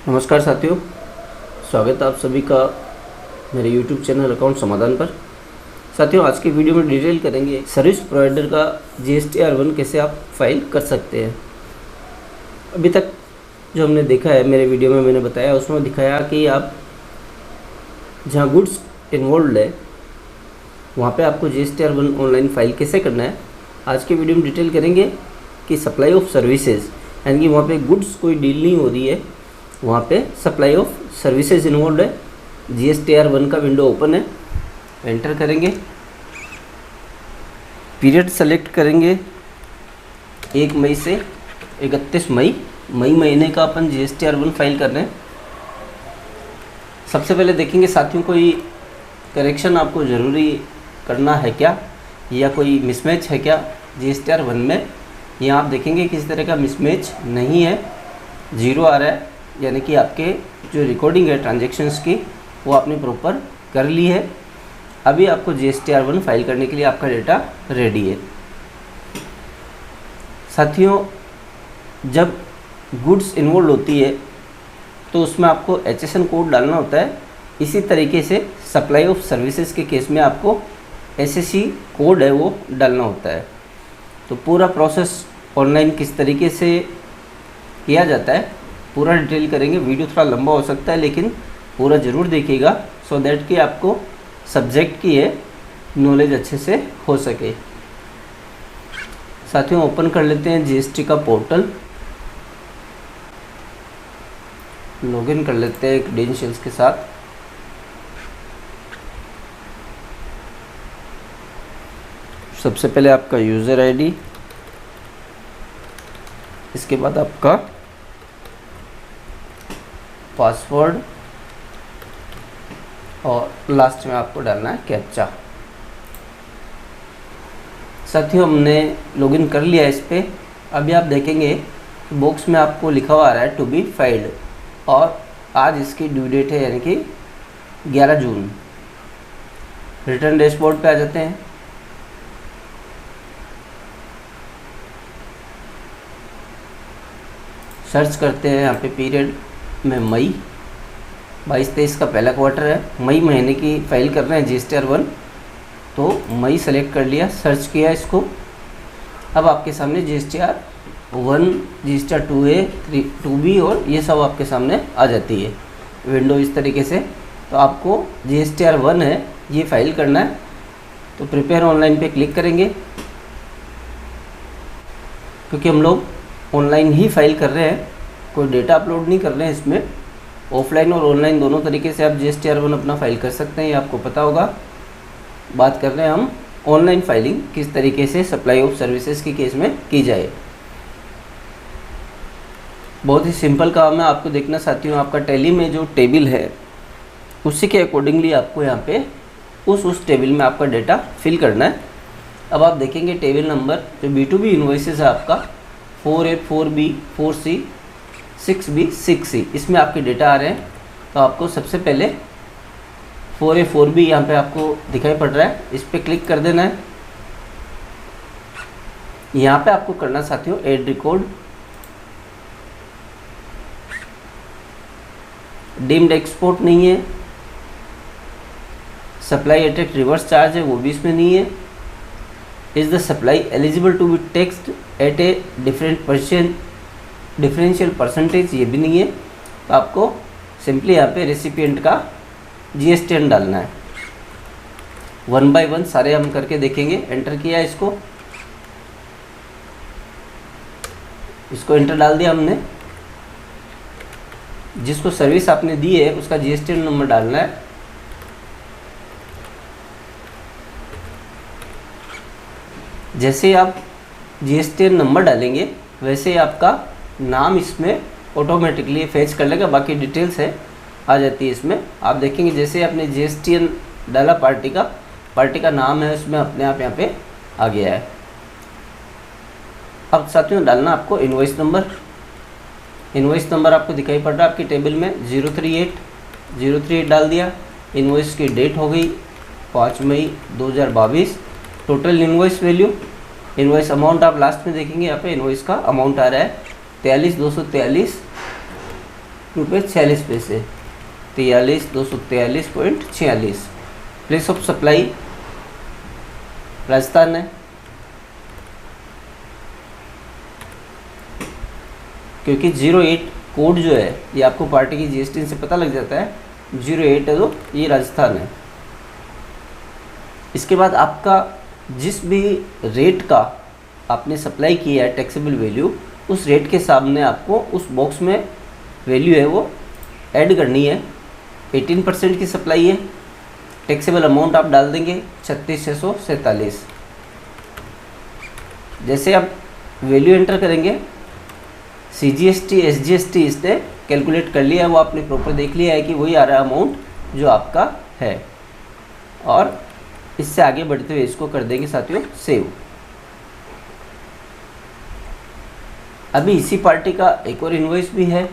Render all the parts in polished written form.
नमस्कार साथियों, स्वागत है आप सभी का मेरे YouTube चैनल अकाउंट समाधान पर। साथियों, आज की वीडियो में डिटेल करेंगे सर्विस प्रोवाइडर का GSTR1 कैसे आप फाइल कर सकते हैं। अभी तक जो हमने देखा है, मेरे वीडियो में मैंने बताया, उसमें दिखाया कि आप जहां गुड्स इन्वॉल्व है वहां पे आपको GSTR1 ऑनलाइन फाइल कैसे करना है। आज के वीडियो में डिटेल करेंगे कि सप्लाई ऑफ सर्विसेज, यानी कि वहाँ पे गुड्स कोई डील नहीं हो रही है, वहाँ पे सप्लाई ऑफ सर्विसेज इन्वॉल्व है। GSTR1 का विंडो ओपन है, एंटर करेंगे, पीरियड सेलेक्ट करेंगे 1 मई से 31 मई महीने का अपन GSTR1 फाइल कर रहे हैं। सबसे पहले देखेंगे साथियों, कोई करेक्शन आपको ज़रूरी करना है क्या, या कोई मिसमैच है क्या GSTR1 में। यहाँ आप देखेंगे किसी तरह का मिसमैच नहीं है, 0 आ रहा है, यानी कि आपके जो रिकॉर्डिंग है ट्रांजैक्शंस की वो आपने प्रॉपर कर ली है। अभी आपको GSTR1 फाइल करने के लिए आपका डेटा रेडी है। साथियों, जब गुड्स इन्वॉल्व होती है तो उसमें आपको HSN कोड डालना होता है। इसी तरीके से सप्लाई ऑफ सर्विसेज के केस में आपको SSC कोड है वो डालना होता है। तो पूरा प्रोसेस ऑनलाइन किस तरीके से किया जाता है पूरा डिटेल करेंगे। वीडियो थोड़ा लंबा हो सकता है, लेकिन पूरा ज़रूर देखिएगा, सो दैट कि आपको सब्जेक्ट की है नॉलेज अच्छे से हो सके। साथियों, ओपन कर लेते हैं GST का पोर्टल, लॉगिन कर लेते हैं क्रेडेंशियल्स के साथ। सबसे पहले आपका यूज़र आईडी, इसके बाद आपका पासवर्ड और लास्ट में आपको डालना है कैप्चा। साथियों, हमने लॉगिन कर लिया इस पर। अभी आप देखेंगे बॉक्स में आपको लिखा हुआ आ रहा है टू बी फाइल्ड, और आज इसकी ड्यू डेट है, यानी कि 11 जून। रिटर्न डैशबोर्ड पे आ जाते हैं। सर्च करते हैं यहाँ पे पीरियड में मई 22-23 का पहला क्वार्टर है। मई महीने की फाइल कर रहे हैं GSTR1, तो मई सेलेक्ट कर लिया, सर्च किया इसको। अब आपके सामने GSTR1, GSTR2A, 2B और ये सब आपके सामने आ जाती है विंडो इस तरीके से। तो आपको GSTR1 है ये फाइल करना है, तो प्रिपेयर ऑनलाइन पे क्लिक करेंगे, क्योंकि हम लोग ऑनलाइन ही फाइल कर रहे हैं, कोई डेटा अपलोड नहीं कर रहे हैं इसमें। ऑफलाइन और ऑनलाइन दोनों तरीके से आप GSTR1 अपना फाइल कर सकते हैं, ये आपको पता होगा। बात कर रहे हैं हम ऑनलाइन फाइलिंग किस तरीके से सप्लाई ऑफ सर्विसेज के केस में की जाए। बहुत ही सिंपल काम है, आपको देखना साथियों। आपका टैली में जो टेबल है उसी के अकॉर्डिंगली आपको यहाँ पे उस टेबल में आपका डेटा फिल करना है। अब आप देखेंगे टेबल नंबर जो B2B इन्वॉइसेस है आपका 4A, 4B, 4C, 6B, 6C, इसमें आपके डेटा आ रहे हैं। तो आपको सबसे पहले 4A, 4B यहाँ पे आपको दिखाई पड़ रहा है, इस पर क्लिक कर देना है। यहाँ पे आपको करना साथियों ऐड रिकॉर्ड, डीम्ड एक्सपोर्ट नहीं है, सप्लाई अटैक रिवर्स चार्ज है वो भी इसमें नहीं है। Is the supply eligible to be taxed at a differential percentage, ये भी नहीं है। तो आपको सिंपली यहाँ पे रेसिपिएंट का GSTN डालना है। 1 बाय 1 सारे हम करके देखेंगे। एंटर किया इसको एंटर डाल दिया हमने। जिसको सर्विस आपने दी है उसका GSTN नंबर डालना है। जैसे आप GSTN नंबर डालेंगे वैसे ही आपका नाम इसमें ऑटोमेटिकली फेच कर लेगा, बाकी डिटेल्स है आ जाती है इसमें। आप देखेंगे जैसे आपने GSTN डाला पार्टी का नाम है उसमें अपने आप यहाँ पे आ गया है। अब साथियों डालना आपको इनवॉइस नंबर आपको दिखाई पड़ रहा है आपकी टेबल में 038 डाल दिया। इनवॉइस की डेट हो गई 5 मई 2022। Total invoice value, invoice amount आप लास्ट में देखेंगे, यहाँ पे इनवॉइस का अमाउंट आ रहा है 43,243 रुपये 46 पैसे, 4243.46। प्लेस ऑफ सप्लाई राजस्थान है, क्योंकि 08 कोड जो है ये आपको पार्टी की जीएसटी से पता लग जाता है, 08 है तो ये राजस्थान है। इसके बाद आपका जिस भी रेट का आपने सप्लाई किया है टैक्सेबल वैल्यू, उस रेट के सामने आपको उस बॉक्स में वैल्यू है वो ऐड करनी है। 18% की सप्लाई है, टैक्सेबल अमाउंट आप डाल देंगे 36,647। जैसे आप वैल्यू एंटर करेंगे, CGST SGST इसने कैलकुलेट कर लिया है, वो आपने प्रॉपर देख लिया है कि वही आ रहा है अमाउंट जो आपका है। और इससे आगे बढ़ते हुए इसको कर देंगे साथियों सेव। अभी इसी पार्टी का एक और इनवॉइस भी है,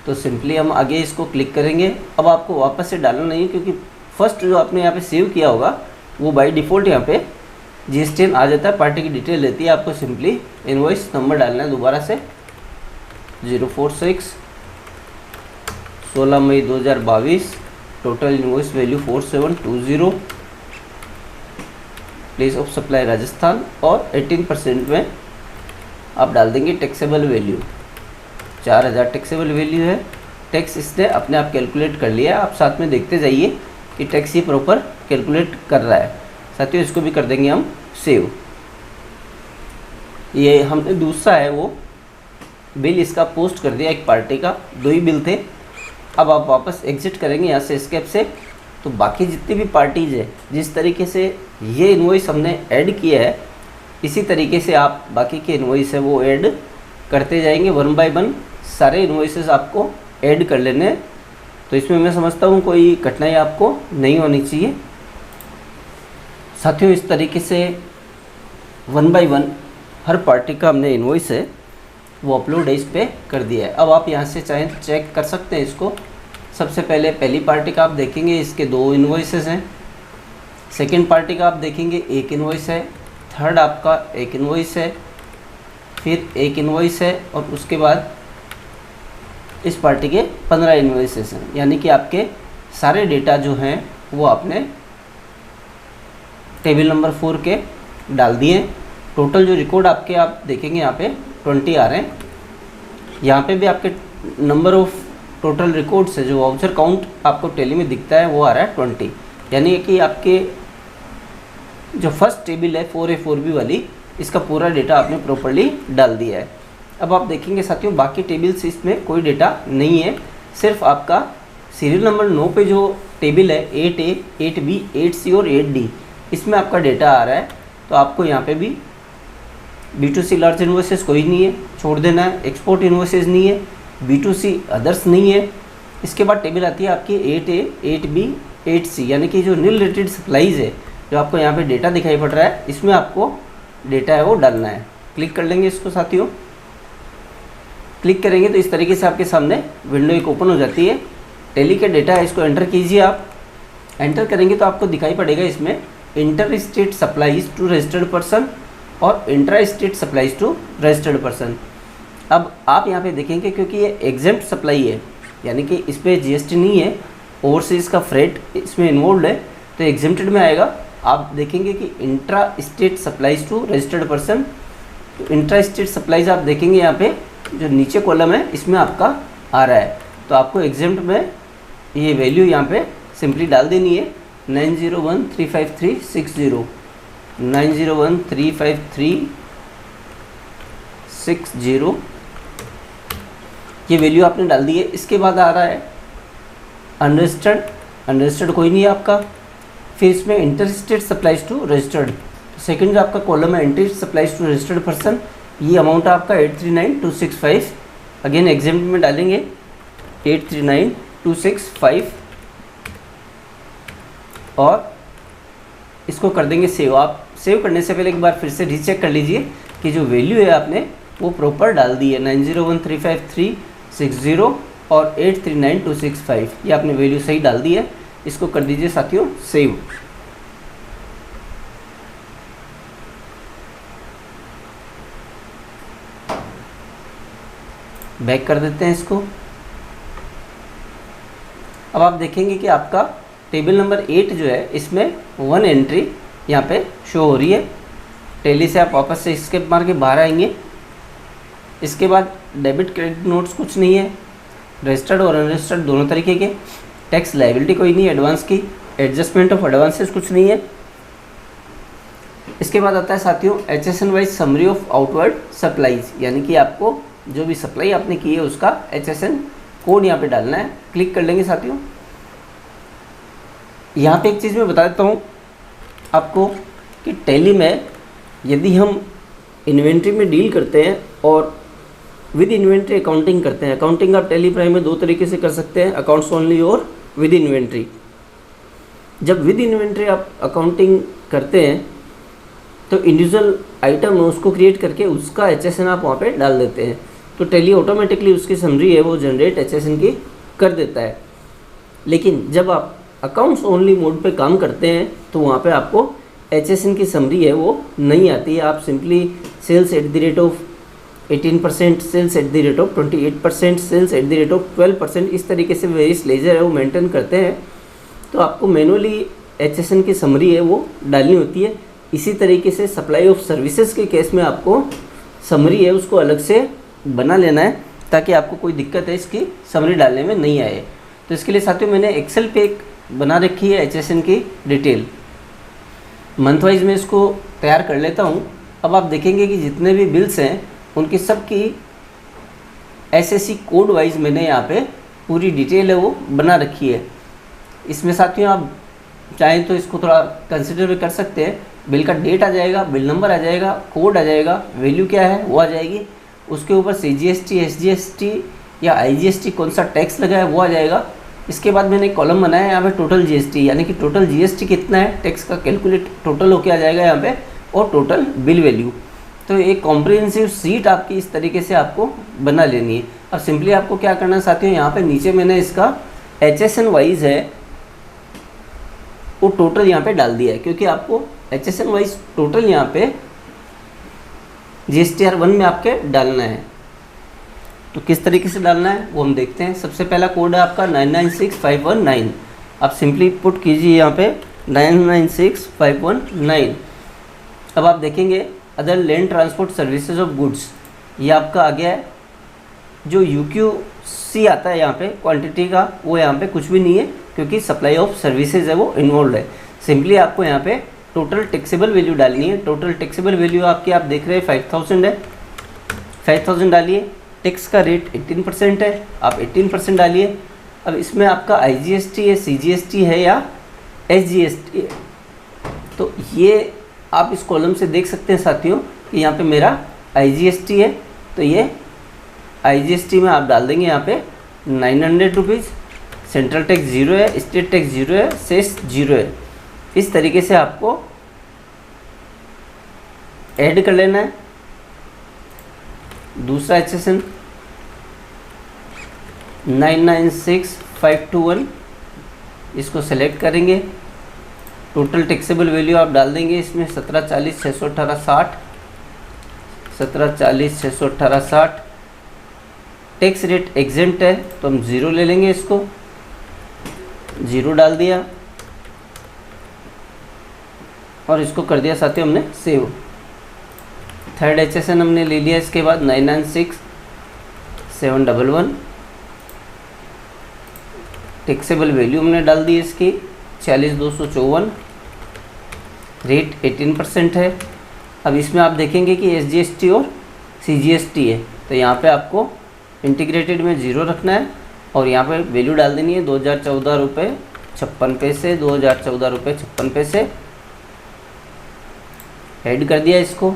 तो सिंपली हम आगे इसको क्लिक करेंगे। अब आपको वापस से डालना नहीं है, क्योंकि फर्स्ट जो आपने यहाँ पे सेव किया होगा वो बाय डिफ़ॉल्ट यहाँ पे GSTN आ जाता है, पार्टी की डिटेल रहती है। आपको सिंपली इनवॉइस नंबर डालना है दोबारा से 046 16 मई 2022, total invoice value 4720, place of supply Rajasthan, और 18% में आप डाल देंगे टैक्सेबल वैल्यू 4000 टैक्सेबल वैल्यू है। टैक्स इसने अपने आप कैलकुलेट कर लिया है, आप साथ में देखते जाइए कि टैक्स ये प्रॉपर कैलकुलेट कर रहा है। साथियों इसको भी कर देंगे हम सेव। ये हमने दूसरा है वो बिल इसका पोस्ट कर दिया, एक पार्टी का 2 ही बिल थे। अब आप वापस एग्जिट करेंगे यहाँ से एस्केप से, तो बाकी जितनी भी पार्टीज़ है जिस तरीके से ये इनवॉइस हमने ऐड किया है, इसी तरीके से आप बाकी के इनवॉइस है वो ऐड करते जाएंगे। 1 बाय 1 सारे इनवॉइसेस आपको ऐड कर लेने हैं। तो इसमें मैं समझता हूँ कोई कठिनाई आपको नहीं होनी चाहिए। साथियों इस तरीके से 1 बाय 1 हर पार्टी का हमने इनवॉइस है वो अपलोड है इस पर कर दिया है। अब आप यहाँ से चाहें चेक कर सकते हैं इसको। सबसे पहले पहली पार्टी का आप देखेंगे, इसके 2 इनवॉइसेस हैं। सेकेंड पार्टी का आप देखेंगे 1 इनवॉइस है। थर्ड आपका 1 इनवॉइस है, फिर 1 इनवॉइस है, और उसके बाद इस पार्टी के 15 इनवॉइसेस हैं। यानी कि आपके सारे डेटा जो हैं वो आपने टेबल नंबर 4 के डाल दिए। टोटल जो रिकॉर्ड आपके आप देखेंगे यहाँ पे 20 आ रहे हैं। यहाँ पे भी आपके नंबर ऑफ टोटल रिकॉर्ड्स है, जो वाउचर काउंट आपको टेली में दिखता है वो आ रहा है 20। यानी कि आपके जो फर्स्ट टेबल है 4A4B वाली, इसका पूरा डेटा आपने प्रॉपर्ली डाल दिया है। अब आप देखेंगे साथियों बाकी टेबल्स इसमें कोई डेटा नहीं है, सिर्फ आपका सीरियल नंबर 9 पे जो टेबल है 8A, 8B, 8C और 8D, इसमें आपका डेटा आ रहा है। तो आपको यहाँ पे भी B2C लार्ज इन्वॉइसेस कोई नहीं है, छोड़ देना है। एक्सपोर्ट इन्वॉइसेस नहीं है, B2C अदर्स नहीं है। इसके बाद टेबल आती है आपकी 8A, 8B, 8C, यानी कि जो नील रेटेड सप्लाईज है, जो आपको यहाँ पे डेटा दिखाई पड़ रहा है, इसमें आपको डेटा है वो डालना है। क्लिक कर लेंगे इसको साथियों। क्लिक करेंगे तो इस तरीके से आपके सामने विंडो एक ओपन हो जाती है। टेली का डेटा है, इसको एंटर कीजिए। आप एंटर करेंगे तो आपको दिखाई पड़ेगा इसमें inter state supplies to registered person और intra state supplies to registered person. अब आप यहाँ पे देखेंगे क्योंकि ये एग्जेम्प्ट सप्लाई है, यानी कि इस पर GST नहीं है, ओवरसीज़ का फ्रेट इसमें इन्वॉल्व है, तो एग्जेम्प्टेड में आएगा। आप देखेंगे कि intra state supplies to registered person, तो इंट्रा स्टेट सप्लाईज आप देखेंगे यहाँ पे जो नीचे कॉलम है इसमें आपका आ रहा है। तो आपको एग्जेम्प्ट में ये वैल्यू यहाँ पे सिंपली डाल देनी है 90135360, 90135360, ये वैल्यू आपने डाल दी है। इसके बाद आ रहा है अनरजिस्टर्ड, अनरजिस्टर्ड कोई नहीं है आपका। फिर इसमें interstate supplies to registered, second जो आपका कॉलम है inter supplies to registered person, ये अमाउंट आपका 839265। अगेन एग्जाम्पल में डालेंगे 839265 और इसको कर देंगे सेव। आप सेव करने से पहले एक बार फिर से रीचेक कर लीजिए कि जो वैल्यू है आपने वो प्रॉपर डाल दी है 90135360 और 839265, ये आपने वैल्यू सही डाल दी है। इसको कर दीजिए साथियों सेव। बैक कर देते हैं इसको। अब आप देखेंगे कि आपका टेबल नंबर 8 जो है इसमें 1 एंट्री यहाँ पे शो हो रही है। टैली से आप वापस से स्किप मार के बाहर आएंगे। इसके बाद डेबिट क्रेडिट नोट्स कुछ नहीं है, रजिस्टर्ड और अनरजिस्टर्ड दोनों तरीके के, टैक्स लायबिलिटी कोई नहीं, एडवांस की एडजस्टमेंट ऑफ एडवांसेस कुछ नहीं है। इसके बाद आता है साथियों HSN wise summary of outward supplies, यानी कि आपको जो भी सप्लाई आपने की है उसका HSN कोड यहाँ पे डालना है। क्लिक कर लेंगे साथियों। यहाँ पे एक चीज़ मैं बता देता हूँ आपको कि टैली में यदि हम इन्वेंट्री में डील करते हैं और विद इन्वेंट्री अकाउंटिंग करते हैं, अकाउंटिंग आप टैली प्राइम में दो तरीके से कर सकते हैं, अकाउंट्स ओनली और विद इन्वेंट्री। जब विद इन्वेंट्री आप अकाउंटिंग करते हैं तो इंडिविजुअल आइटम है उसको क्रिएट करके उसका HSN आप वहाँ पे डाल देते हैं, तो टैली ऑटोमेटिकली उसकी समरी है वो जनरेट HSN की कर देता है। लेकिन जब आप अकाउंट्स ओनली मोड पे काम करते हैं तो वहाँ पे आपको HSN की समरी है वो नहीं आती है। आप simply sales at the rate of 18%, sales at the rate of 28%, sales at the rate of 12%, इस तरीके से वेरियस लेजर है वो मेंटेन करते हैं। तो आपको मैनुअली HSN की समरी है वो डालनी होती है। इसी तरीके से सप्लाई ऑफ सर्विसेज के केस में आपको समरी है उसको अलग से बना लेना है ताकि आपको कोई दिक्कत है इसकी समरी डालने में नहीं आए। तो इसके लिए साथियों मैंने एक्सेल पे एक बना रखी है HSN की डिटेल, मंथ वाइज में इसको तैयार कर लेता हूँ। अब आप देखेंगे कि जितने भी बिल्स हैं उनकी सब की SSC कोड वाइज मैंने यहाँ पे पूरी डिटेल है वो बना रखी है। इसमें साथियों आप चाहें तो इसको थोड़ा कंसिडर भी कर सकते हैं। बिल का डेट आ जाएगा, बिल नंबर आ जाएगा, कोड आ जाएगा, वैल्यू क्या है वो आ जाएगी, उसके ऊपर CGST, SGST या IGST कौन सा टैक्स लगा है वो आ जाएगा। इसके बाद मैंने एक कॉलम बनाया है यहाँ पे टोटल GST, यानी कि टोटल GST कितना है, टैक्स का कैलकुलेट टोटल होके आ जाएगा यहाँ पे, और टोटल बिल वैल्यू। तो एक कॉम्प्रिहेंसिव सीट आपकी इस तरीके से आपको बना लेनी है। अब सिंपली आपको क्या करना है साथियों, यहाँ पे नीचे मैंने इसका HSN वाइज है वो टोटल यहाँ पे डाल दिया है, क्योंकि आपको HSN वाइज टोटल यहाँ पे GSTR 1 में आपके डालना है। तो किस तरीके से डालना है वो हम देखते हैं। सबसे पहला कोड है आपका 996519। आप सिंपली पुट कीजिए यहाँ पे 996519। अब आप देखेंगे other land transport services of goods, ये आपका आ गया है। जो UQC आता है यहाँ पे क्वांटिटी का, वो यहाँ पे कुछ भी नहीं है क्योंकि सप्लाई ऑफ सर्विसेज है वो इन्वॉल्व है। सिंपली आपको यहाँ पे टोटल टैक्सेबल वैल्यू डालनी है। टोटल टैक्सेबल वैल्यू आपकी आप देख रहे हैं 5000 है, 5000 डालिए। टैक्स का रेट 18% है, आप 18% डालिए। अब इसमें आपका IGST है, CGST है या SGST है, तो ये आप इस कॉलम से देख सकते हैं साथियों कि यहाँ पे मेरा IGST है, तो ये IGST में आप डाल देंगे यहाँ पे 900 रुपीज़। सेंट्रल टैक्स 0 है, स्टेट टैक्स 0 है, सेस 0 है। इस तरीके से आपको ऐड कर लेना है। दूसरा HSN 996521, इसको सेलेक्ट करेंगे। टोटल टैक्सेबल वैल्यू आप डाल देंगे इसमें 1740,618,60, 1740,618,60। टैक्स रेट एग्जेंट है तो हम 0 ले लेंगे, इसको 0 डाल दिया और इसको कर दिया साथियों हमने सेव। थर्ड HSN हमने ले लिया। इसके बाद 996711, टैक्सेबल वैल्यू हमने डाल दी इसकी 4254, रेट 18% है। अब इसमें आप देखेंगे कि SGST और CGST है, तो यहाँ पे आपको इंटीग्रेटेड में 0 रखना है और यहाँ पे वैल्यू डाल देनी है 2014 रुपये 56 पैसे, 2014 रुपये 56 पैसे। ऐड कर दिया इसको।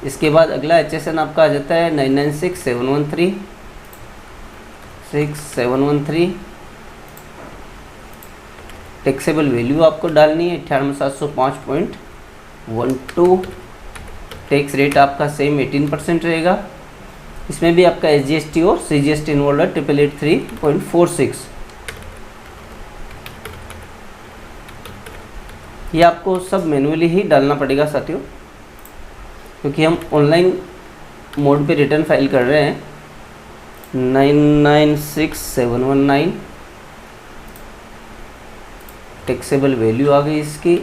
इसके बाद अगला HSN आपका आ जाता है 996713। टैक्सेबल वैल्यू आपको डालनी है 98,705.12। टैक्स रेट आपका सेम 18% रहेगा। इसमें भी आपका SGST और CGST इन्वॉल्व है 8883.46। ये आपको सब मैनुअली ही डालना पड़ेगा साथियों, क्योंकि हम ऑनलाइन मोड पे रिटर्न फाइल कर रहे हैं। 996719 टैक्सेबल वैल्यू आ गई इसकी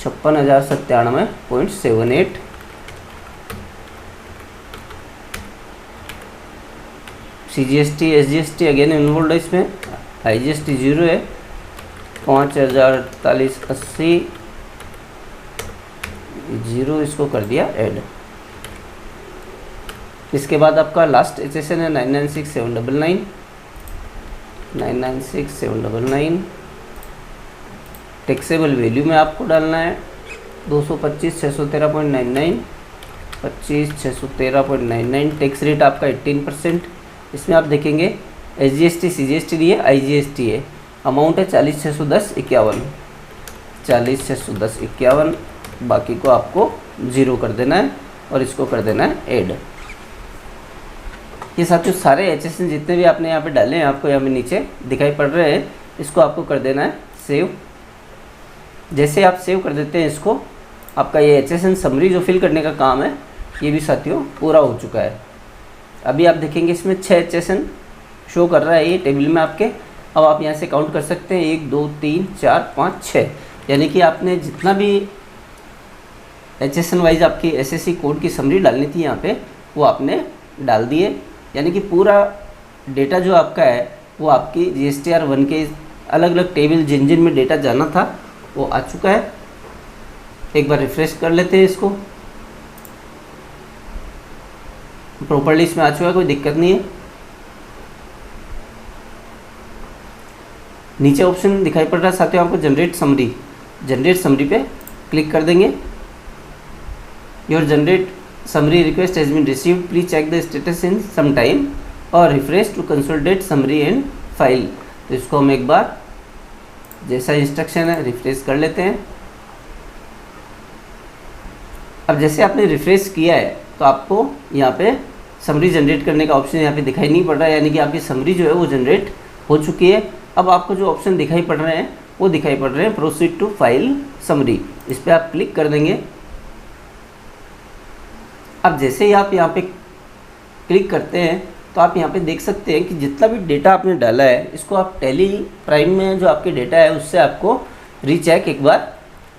56,097.78। CGST SGST अगेन इन्वॉल्व है इसमें, IGST 0 है, 5,048.80 0, इसको कर दिया ऐड। इसके बाद आपका लास्ट HSN है 996,799। टैक्सेबल वैल्यू में आपको डालना है 225,613.99, 25,613.99। टैक्स रेट आपका 18%। इसमें आप देखेंगे SGST CGST नहीं है, IGST है। अमाउंट है 40,610.51, 40,610.51। बाकी को आपको 0 कर देना है और इसको कर देना है ऐड। ये साथियों सारे HSN जितने भी आपने यहाँ पे डाले हैं आपको यहाँ पे नीचे दिखाई पड़ रहे हैं, इसको आपको कर देना है सेव। जैसे आप सेव कर देते हैं इसको, आपका ये HSN समरी जो फिल करने का काम है ये भी साथियों पूरा हो चुका है। अभी आप देखेंगे इसमें 6 HSN शो कर रहा है ये टेबल में आपके। अब आप यहाँ से काउंट कर सकते हैं 1 2 3 4 5 6, यानी कि आपने जितना भी HSN वाइज आपकी SSC कोड की समरी डालनी थी यहाँ पे वो आपने डाल दिए, यानी कि पूरा डेटा जो आपका है वो आपकी GSTR 1 के अलग अलग टेबल जिन जिन में डेटा जाना था वो आ चुका है। एक बार रिफ्रेश कर लेते हैं इसको, प्रॉपर्ली इसमें आ चुका है, कोई दिक्कत नहीं है। नीचे ऑप्शन दिखाई पड़ रहा है साथियों आपको जनरेट समरी, जनरेट समरी पे क्लिक कर देंगे। Your generate summary request has been received, please check the status in some time और refresh to consolidate summary and file. तो इसको हम एक बार जैसा इंस्ट्रक्शन है रिफ्रेश कर लेते हैं। अब जैसे आपने रिफ्रेश किया है तो आपको यहाँ पे समरी जनरेट करने का ऑप्शन यहाँ पे दिखाई नहीं पड़ रहा है, यानी कि आपकी समरी जो है वो जनरेट हो चुकी है। अब आपको जो ऑप्शन दिखाई पड़ रहे हैं वो दिखाई पड़ रहे हैं प्रोसीड टू फाइल समरी, इस पर आप क्लिक कर देंगे। अब जैसे ही आप यहाँ पे क्लिक करते हैं तो आप यहाँ पे देख सकते हैं कि जितना भी डेटा आपने डाला है इसको आप टैली प्राइम में जो आपके डेटा है उससे आपको रीचेक एक बार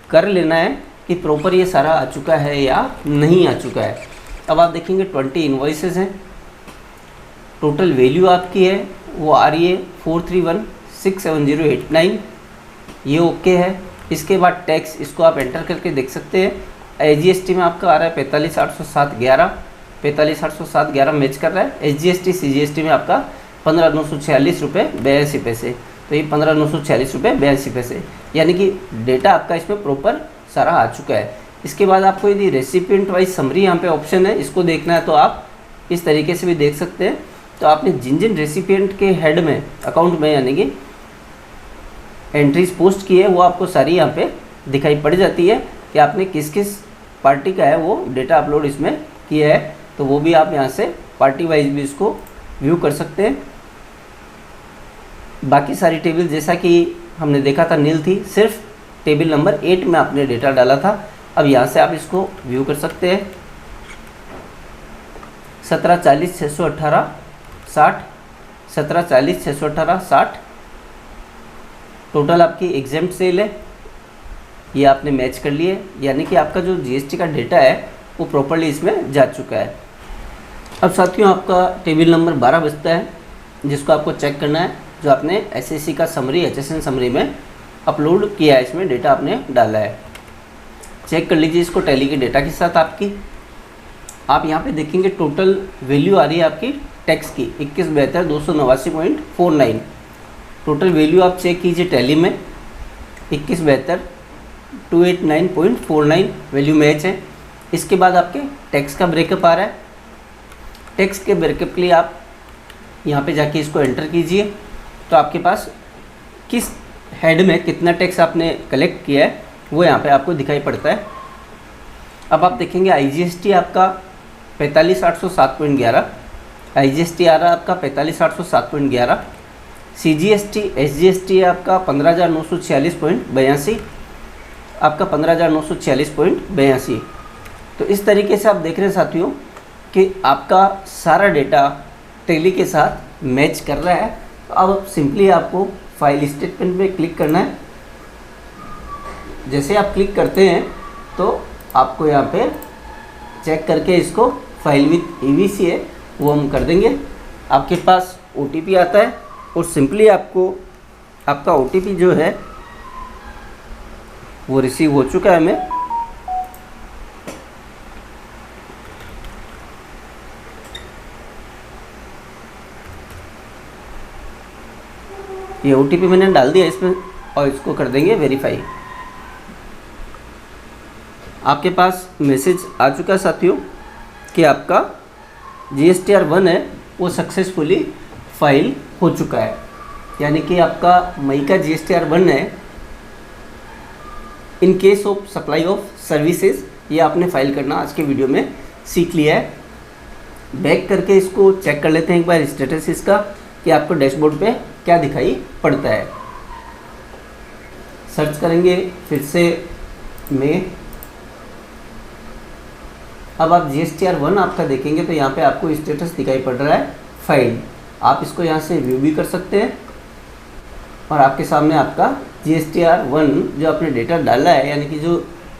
कर लेना है कि प्रॉपर ये सारा आ चुका है या नहीं आ चुका है। अब आप देखेंगे 20 इन्वॉइसेस हैं, टोटल वैल्यू आपकी है वो आ रही है 431,670.89, ये ओके है। इसके बाद टैक्स, इसको आप एंटर करके देख सकते हैं। IGST में आपका आ रहा है 45,807.11, 45,807.11 मैच कर रहा है। SGST CGST में आपका 15,946 रुपये 82 पैसे, तो ये 15,946 रुपये 82 पैसे, यानी कि डेटा आपका इसमें प्रॉपर सारा आ चुका है। इसके बाद आपको यदि रेसिपिएंट वाइज समरी यहाँ पे ऑप्शन है, इसको देखना है तो आप इस तरीके से भी देख सकते हैं। तो आपने जिन जिन रेसिपिएंट के हेड में अकाउंट में यानी कि एंट्रीज पोस्ट की है वो आपको सारी यहाँ पे दिखाई पड़ जाती है कि आपने किस किस पार्टी का है वो डेटा अपलोड इसमें किया है। तो वो भी आप यहाँ से पार्टी वाइज भी इसको व्यू कर सकते हैं। बाकी सारी टेबल जैसा कि हमने देखा था नील थी, सिर्फ टेबल नंबर 8 में आपने डेटा डाला था। अब यहाँ से आप इसको व्यू कर सकते हैं। 1740,618.60, 1740,618.60 टोटल आपकी एग्जेम्प्ट सेल है, ये आपने मैच कर लिए, यानी कि आपका जो GST का डेटा है वो प्रॉपर्ली इसमें जा चुका है। अब साथियों आपका टेबल नंबर 12 बचता है जिसको आपको चेक करना है, जो आपने SSC का समरी HSN समरी में अपलोड किया है, इसमें डेटा आपने डाला है। चेक कर लीजिए इसको टैली के डेटा के साथ आपकी। आप यहाँ पे देखेंगे टोटल वैल्यू आ रही है आपकी टैक्स की 21,72,289.49। टोटल वैल्यू आप चेक कीजिए टैली में 21,72,289.49 वैल्यू मैच है। इसके बाद आपके टैक्स का ब्रेकअप आ रहा है। टैक्स के ब्रेकअप के लिए आप यहाँ पे जाके इसको एंटर कीजिए, तो आपके पास किस हेड में कितना टैक्स आपने कलेक्ट किया है वो यहाँ पे आपको दिखाई पड़ता है। अब आप देखेंगे IGST आपका 45,807.11, IGST आ रहा है आपका 45,807.11, CGST SGST आपका 15,946.82, आपका 15,946.82। तो इस तरीके से आप देख रहे हैं साथियों कि आपका सारा डेटा टैली के साथ मैच कर रहा है। तो अब सिंपली आपको फाइल स्टेटमेंट पे क्लिक करना है। जैसे आप क्लिक करते हैं तो आपको यहाँ पे चेक करके इसको फाइल विथ EVC है वो हम कर देंगे। आपके पास OTP आता है और सिंपली आपको आपका OTP जो है वो रिसीव हो चुका है हमें। ये OTP मैंने डाल दिया इसमें और इसको कर देंगे वेरीफाई। आपके पास मैसेज आ चुका है साथियों कि आपका GSTR1 है वो सक्सेसफुली फाइल हो चुका है, यानी कि आपका मई का GSTR1 है। In case of supply of services ये आपने फाइल करना आज के वीडियो में सीख लिया है। बैक करके इसको चेक कर लेते हैं एक बार स्टेटस इसका कि आपको डैशबोर्ड पे क्या दिखाई पड़ता है। सर्च करेंगे फिर से में। अब आप GSTR1 आपका देखेंगे तो यहाँ पे आपको स्टेटस दिखाई पड़ रहा है फाइल। आप इसको यहाँ से व्यू भी कर सकते हैं और आपके सामने आपका GSTR1 जो आपने डेटा डाला है, यानी कि जो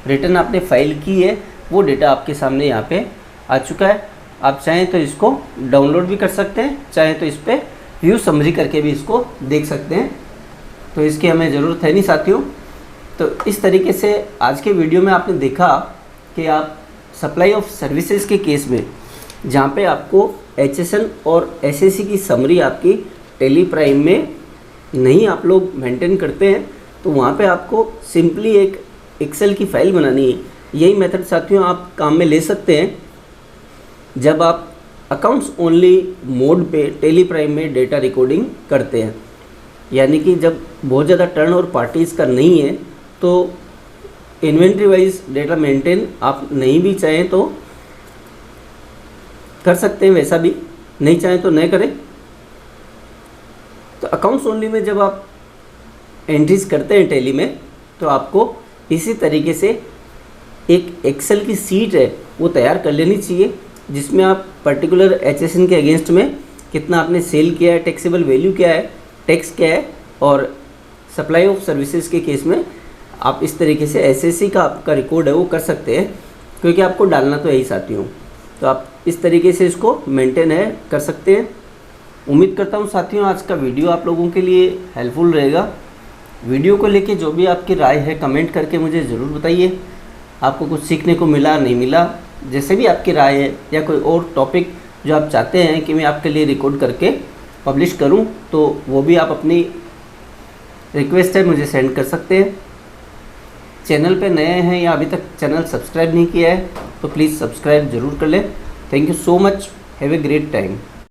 रिटर्न आपने फाइल की है वो डेटा आपके सामने यहाँ पे आ चुका है। आप चाहें तो इसको डाउनलोड भी कर सकते हैं, चाहें तो इस पर व्यू समरी करके भी इसको देख सकते हैं, तो इसकी हमें ज़रूरत है नहीं साथियों। तो इस तरीके से आज के वीडियो में आपने देखा कि आप सप्लाई ऑफ सर्विसेज के केस में जहाँ पे आपको HSN और SAC की समरी आपकी टेली प्राइम में नहीं आप लोग मेंटेन करते हैं, तो वहाँ पे आपको सिंपली एक एक्सेल की फ़ाइल बनानी है। यही मेथड साथियों आप काम में ले सकते हैं जब आप अकाउंट्स ओनली मोड पे टेली प्राइम में डेटा रिकॉर्डिंग करते हैं, यानी कि जब बहुत ज़्यादा टर्न और पार्टीज़ का नहीं है तो इन्वेंट्री वाइज डेटा मेंटेन आप नहीं भी चाहें तो कर सकते हैं, वैसा भी नहीं चाहें तो नहीं करें। तो अकाउंट्स ओनली में जब आप एंट्रीज करते हैं टेली में तो आपको इसी तरीके से एक एक्सेल की सीट है वो तैयार कर लेनी चाहिए, जिसमें आप पर्टिकुलर HSN के अगेंस्ट में कितना आपने सेल किया है, टैक्सेबल वैल्यू क्या है, टैक्स क्या है, और सप्लाई ऑफ सर्विसेज के केस में आप इस तरीके से SAC का आपका रिकॉर्ड है वो कर सकते हैं, क्योंकि आपको डालना तो यही साथियों। तो आप इस तरीके से इसको मेंटेन है कर सकते हैं। उम्मीद करता हूँ साथियों आज का वीडियो आप लोगों के लिए हेल्पफुल रहेगा। वीडियो को लेके जो भी आपकी राय है कमेंट करके मुझे ज़रूर बताइए, आपको कुछ सीखने को मिला नहीं मिला। जैसे भी आपकी राय है या कोई और टॉपिक जो आप चाहते हैं कि मैं आपके लिए रिकॉर्ड करके पब्लिश करूं, तो वो भी आप अपनी रिक्वेस्ट है मुझे सेंड कर सकते हैं। चैनल पे नए हैं या अभी तक चैनल सब्सक्राइब नहीं किया है तो प्लीज़ सब्सक्राइब ज़रूर कर लें। Thank you so much, have a great time.